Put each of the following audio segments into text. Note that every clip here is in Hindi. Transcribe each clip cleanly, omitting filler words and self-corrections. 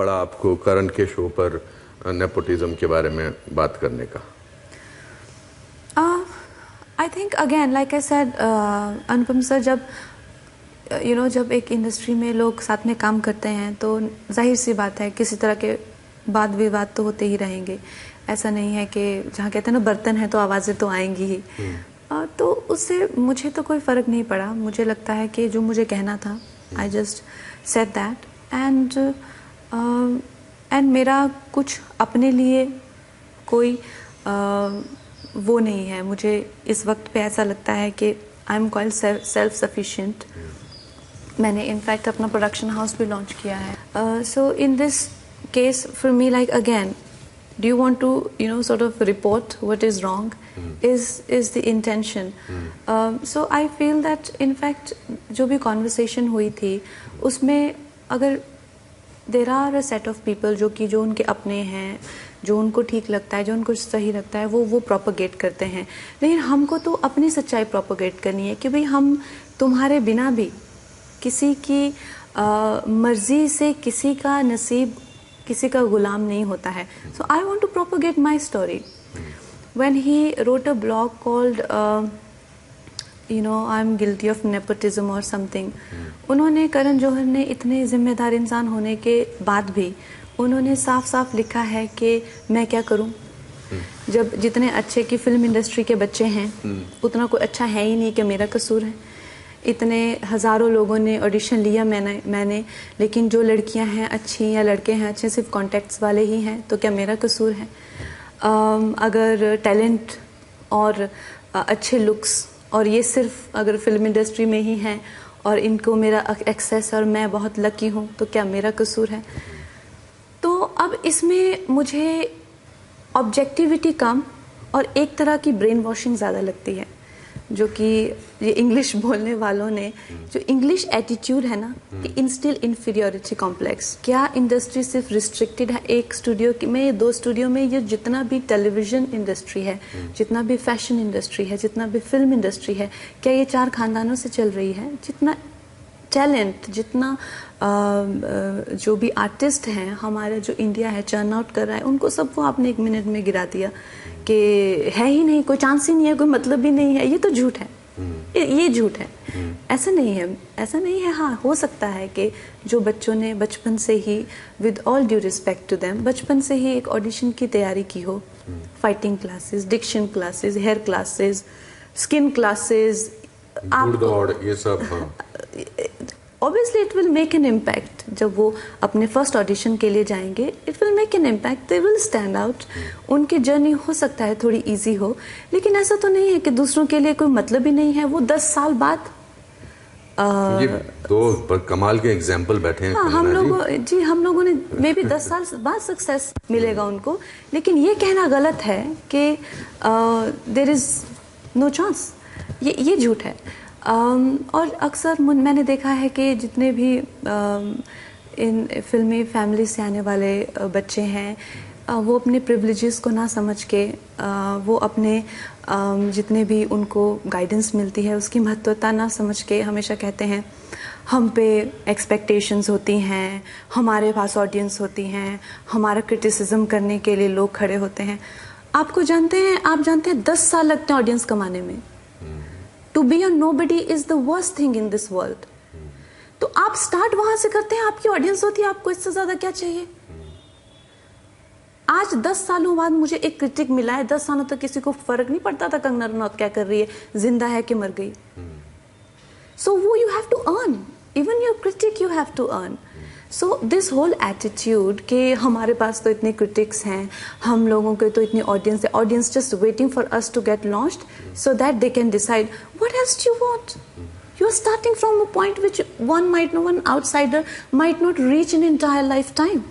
पड़ा आपको करण के शो पर नेपोटिज्म के बारे में बात करने का? I think again like I said Anupam sir, जब एक इंडस्ट्री में लोग साथ में काम करते हैं तो जाहिर सी बात है किसी तरह के वाद विवाद तो होते ही रहेंगे। ऐसा नहीं है कि जहाँ कहते हैं ना बर्तन है तो आवाज़ें तो आएंगी ही। तो उससे मुझे तो कोई फ़र्क नहीं पड़ा। मुझे लगता है कि जो मुझे कहना था I just said that and मेरा कुछ अपने लिए कोई वो नहीं है। मुझे इस वक्त पे ऐसा लगता है कि I am quite self sufficient. मैंने इनफैक्ट अपना प्रोडक्शन हाउस भी लॉन्च किया है। So in this case for me, like again, do you want to sort of report what is wrong? Is the intention. So I feel that in fact जो भी conversation हुई थी उसमें अगर there are a set of people जो उनके अपने हैं, जो उनको ठीक लगता है, जो उनको सही लगता है, वो propagate करते हैं। लेकिन हमको तो अपनी सच्चाई propagate करनी है कि भाई हम तुम्हारे बिना भी किसी की मर्जी से किसी का नसीब किसी का गुलाम नहीं होता है। So I want to propagate my story. When he wrote a blog called I am guilty of nepotism और समथिंग, उन्होंने करण जौहर ने इतने जिम्मेदार इंसान होने के बाद भी उन्होंने साफ साफ लिखा है कि मैं क्या करूं, जब जितने अच्छे की फिल्म इंडस्ट्री के बच्चे हैं उतना कोई अच्छा है ही नहीं कि मेरा कसूर है। इतने हज़ारों लोगों ने ऑडिशन लिया मैंने लेकिन जो लड़कियां हैं अच्छी या लड़के हैं अच्छे सिर्फ कॉन्टेक्ट्स वाले ही हैं, तो क्या मेरा कसूर है? अगर टैलेंट और अच्छे लुक्स और ये सिर्फ अगर फिल्म इंडस्ट्री में ही हैं और इनको मेरा एक्सेस और मैं बहुत लकी हूँ, तो क्या मेरा कसूर है? तो अब इसमें मुझे ऑब्जेक्टिविटी कम और एक तरह की ब्रेन वॉशिंग ज़्यादा लगती है, जो कि ये इंग्लिश बोलने वालों ने जो इंग्लिश एटीट्यूड है ना कि इंस्टिल इन्फीरियोरिटी कॉम्प्लेक्स। क्या इंडस्ट्री सिर्फ रिस्ट्रिक्टेड है एक स्टूडियो में, 2 स्टूडियो में? ये जितना भी टेलीविज़न इंडस्ट्री है, जितना भी फैशन इंडस्ट्री है, जितना भी फिल्म इंडस्ट्री है, क्या ये 4 खानदानों से चल रही है? जितना टैलेंट, जितना जो भी आर्टिस्ट हैं हमारा जो इंडिया है चर्न आउट कर रहा है, उनको सबको आपने 1 मिनट में गिरा दिया कि है ही नहीं, कोई चांस ही नहीं है, कोई मतलब भी नहीं है। ये तो झूठ है, ये झूठ है। ऐसा नहीं है, ऐसा नहीं है। हाँ, हो सकता है कि जो बच्चों ने बचपन से ही, with all due respect to them, बचपन से ही एक ऑडिशन की तैयारी की हो, fighting classes, diction classes, hair classes, skin classes, दौड़, ये सब। Obviously it will make an impact. जब वो अपने फर्स्ट ऑडिशन के लिए जाएंगे, it will make an impact. They will stand out. उनकी जर्नी हो सकता है थोड़ी इजी हो, लेकिन ऐसा तो नहीं है कि दूसरों के लिए कोई मतलब ही नहीं है। वो 10 साल बाद ये 2 कमाल के एग्जाम्पल बैठे हैं। हाँ, हम लोगों ने मे बी 10 साल बाद सक्सेस मिलेगा उनको, लेकिन ये कहना गलत है कि देयर इज नो चांस। ये झूठ है। और अक्सर मैंने देखा है कि जितने भी इन फिल्मी फैमिली से आने वाले बच्चे हैं, वो अपने प्रिविलेजेस को ना समझ के, वो अपने जितने भी उनको गाइडेंस मिलती है उसकी महत्वता ना समझ के हमेशा कहते हैं हम पे एक्सपेक्टेशंस होती हैं, हमारे पास ऑडियंस होती हैं, हमारा क्रिटिसिज्म करने के लिए लोग खड़े होते हैं। आप जानते हैं 10 साल लगते हैं ऑडियंस कमाने में। To be a nobody is the worst thing in this world. तो आप स्टार्ट वहां से करते हैं, आपकी ऑडियंस होती है, आपको इससे ज्यादा क्या चाहिए? आज 10 सालों बाद मुझे एक क्रिटिक मिला है। 10 सालों तक किसी को फर्क नहीं पड़ता था कंगना रनौत क्या कर रही है, जिंदा है कि मर गई। So वो you have to earn. Even your critic you have to earn. So this whole attitude कि हमारे पास तो इतने critics हैं, हम लोगों के तो इतनी audience है, audience just waiting for us to get launched so that they can decide what else do you want. You are starting from a point which one outsider might not reach in entire lifetime.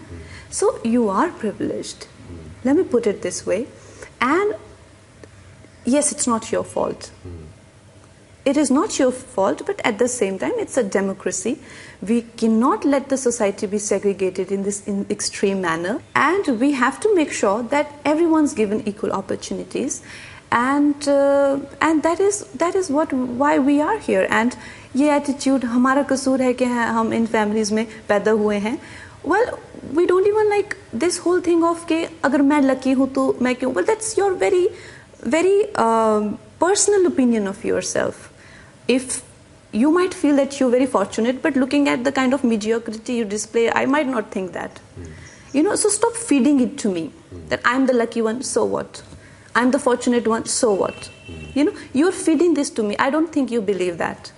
So you are privileged. Let me put it this way. And yes, it's not your fault. It is not your fault, but at the same time, it's a democracy. We cannot let the society be segregated in this extreme manner, and we have to make sure that everyone's given equal opportunities, and that is why we are here. And ये एटीट्यूड हमारा कसूर है कि हम इन फैमिलीज में पैदा हुए हैं. Well, we don't even like this whole thing of कि अगर मैं लकी हूँ तो मैं क्यों. Well, that's your very personal opinion of yourself. If you might feel that you're very fortunate, but looking at the kind of mediocrity you display, I might not think that. You know, so stop feeding it to me that I'm the lucky one, so what? I'm the fortunate one, so what? You know, you're feeding this to me. I don't think you believe that.